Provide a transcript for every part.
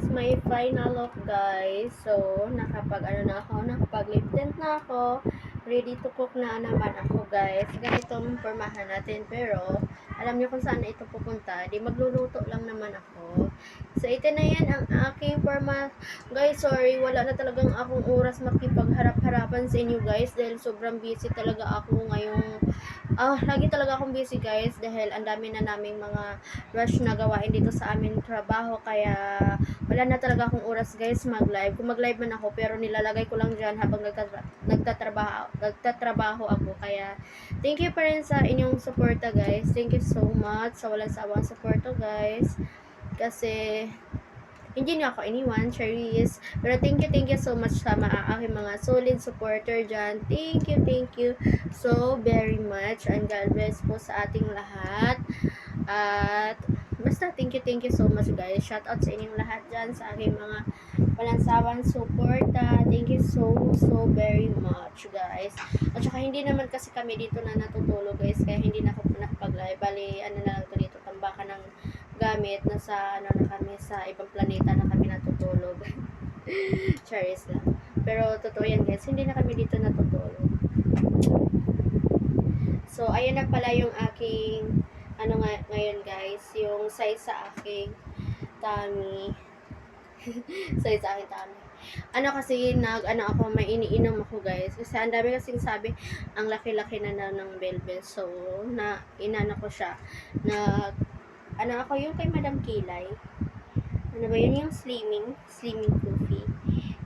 is my final look, guys. So, nakapag-lip tint na ako. Ready to cook na naman ako, guys. Ganitong pormahan natin. Pero, alam niyo kung saan ito pupunta. Di magluluto lang naman ako. So, ito na yan ang aking forma. Guys, sorry. Wala na talagang akong oras makipagharap-harapan sa inyo, guys. Dahil sobrang busy talaga ako ngayong lagi talaga akong busy, guys, dahil ang dami na naming mga rush na gawain dito sa aming trabaho, kaya wala na talaga akong oras, guys, mag-live. Kung mag-live man ako, pero nilalagay ko lang dyan habang nagtatrabaho ako, kaya thank you pa rin sa inyong suporta, guys. Thank you so much sa walang sawang suporta, guys, kasi hindi niyo ako iniwan, Cherise. Pero thank you so much sa aking mga solid supporter dyan. Thank you so very much. And God bless po sa ating lahat. At basta thank you so much, guys. Shout out sa inyong lahat dyan, sa aking mga palansawang suporta. Thank you so very much, guys. At saka hindi naman kasi kami dito na natutulog, guys, kaya hindi na ako nakapag-live. Bali, ano na lang to dito, tambakan ng gamit, nasa na kami, sa ibang planeta na kami natutulog. Charis lang. Pero totoo yan, guys, hindi na kami dito natutulog. So ayan na pala yung aking ngayon, guys, yung size sa aking tummy. Size sa aking tummy. Kasi ako, may iniinom ako, guys, kasi ang dami kasing sabi ang laki-laki na ng belbel. So inano ko siya na ako yung kay Madam Kilay. Ano ba yun? Yung slimming coffee.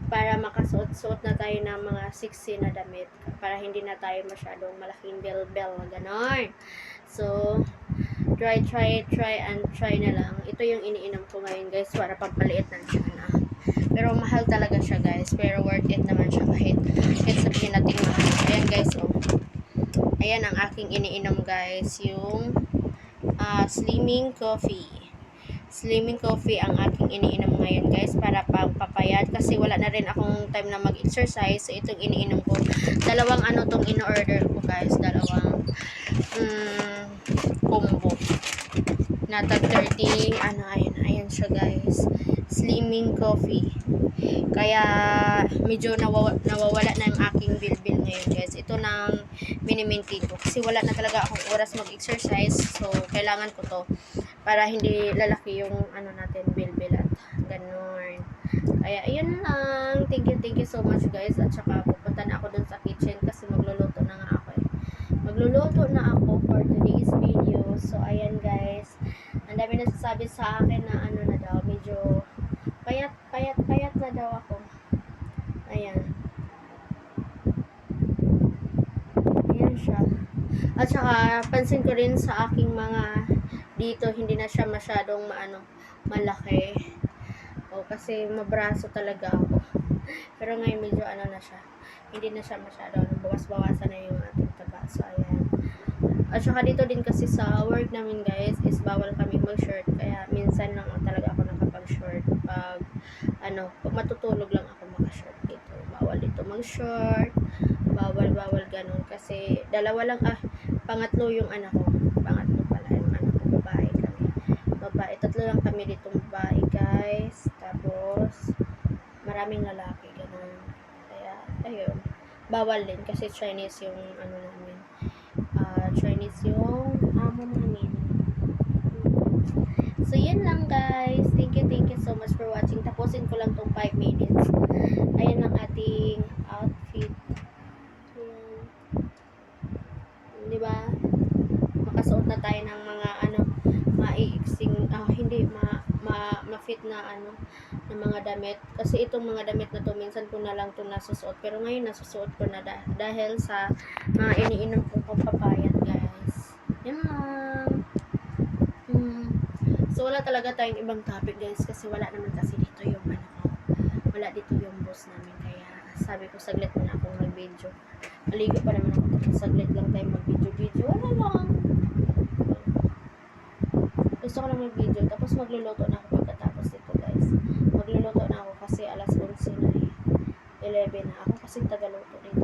Para makasuot-suot na tayo ng mga sexy na damit. Para hindi na tayo masyadong malaking bell na ganon. So, try na lang. Ito yung iniinom ko ngayon, guys, para pampaliit ng tiyan. Pero mahal talaga siya, guys. Pero worth it naman siya kahit sabihin natin mahal. Ayan, guys, oh. Ayan ang aking iniinom, guys. Yung slimming coffee ang aking iniinom ngayon, guys, para pagpapayat, kasi wala na rin akong time na mag-exercise. So itong iniinom ko, dalawang tong in-order ko, guys, dalawang combo na tag 30 ayan siya, guys, slimming coffee. Kaya medyo nawawala na yung aking bilbil ngayon, guys. Ito nang mini-maintain ko kasi wala na talaga akong oras mag-exercise. So kailangan ko to para hindi lalaki yung natin bilbil at ganun. Kaya ayun lang. Thank you so much, guys. At saka pupunta na ako dun sa kitchen kasi magluluto na nga ako. Magluluto na ako for today's video. So ayan, guys. Ang dami nasasabi sa akin na na daw, medyo payat na daw ako. Ayan. Ayan siya. At saka pansin ko rin sa aking mga dito, hindi na siya masyadong malaki. Kasi mabraso talaga ako. Pero ngayon medyo na siya. Hindi na siya masyadong bawas-bawasan na yung ating taba. So ayan. At saka dito din kasi sa work namin, guys, is bawal kami mag-short. Kaya minsan lang talaga ako nakapag-short. Pag matutulog lang ako maka-short dito. Bawal dito mag-short. Bawal ganun. Kasi dalawa lang, pangatlo yung anak ko. Pangatlo pala yung anak ko. Babae kami. Tatlo lang kami dito babae, guys. Tapos maraming lalaki. Ganun. Kaya, ayun. Bawal din kasi Chinese yung namin. Chinese yung amo namin. So, yun lang, guys. Thank you so much for watching. Tapusin ko lang tong 5 minutes. Ayan ang ating outfit. Diba? Makasuot na tayo ng mga maiiksing, hindi ma-fit na ng mga damit. Kasi itong mga damit na to, minsan ko na lang to nasusuot. Pero ngayon nasusuot ko na dahil sa mga iniinom ko papayat, guys. Yan lang. So wala talaga tayong ibang topic, guys, kasi wala naman kasi dito yung wala dito yung boss namin. Kaya sabi ko saglit muna akong mag-video. Maligo pa naman ako. Saglit lang tayo mag-video. Wala lang. Gusto ko lang mag-video. Tapos magluluto na ako pagkatapos dito, guys. Magluluto na ako kasi alas 11 na 11 na ako kasi tagaluto din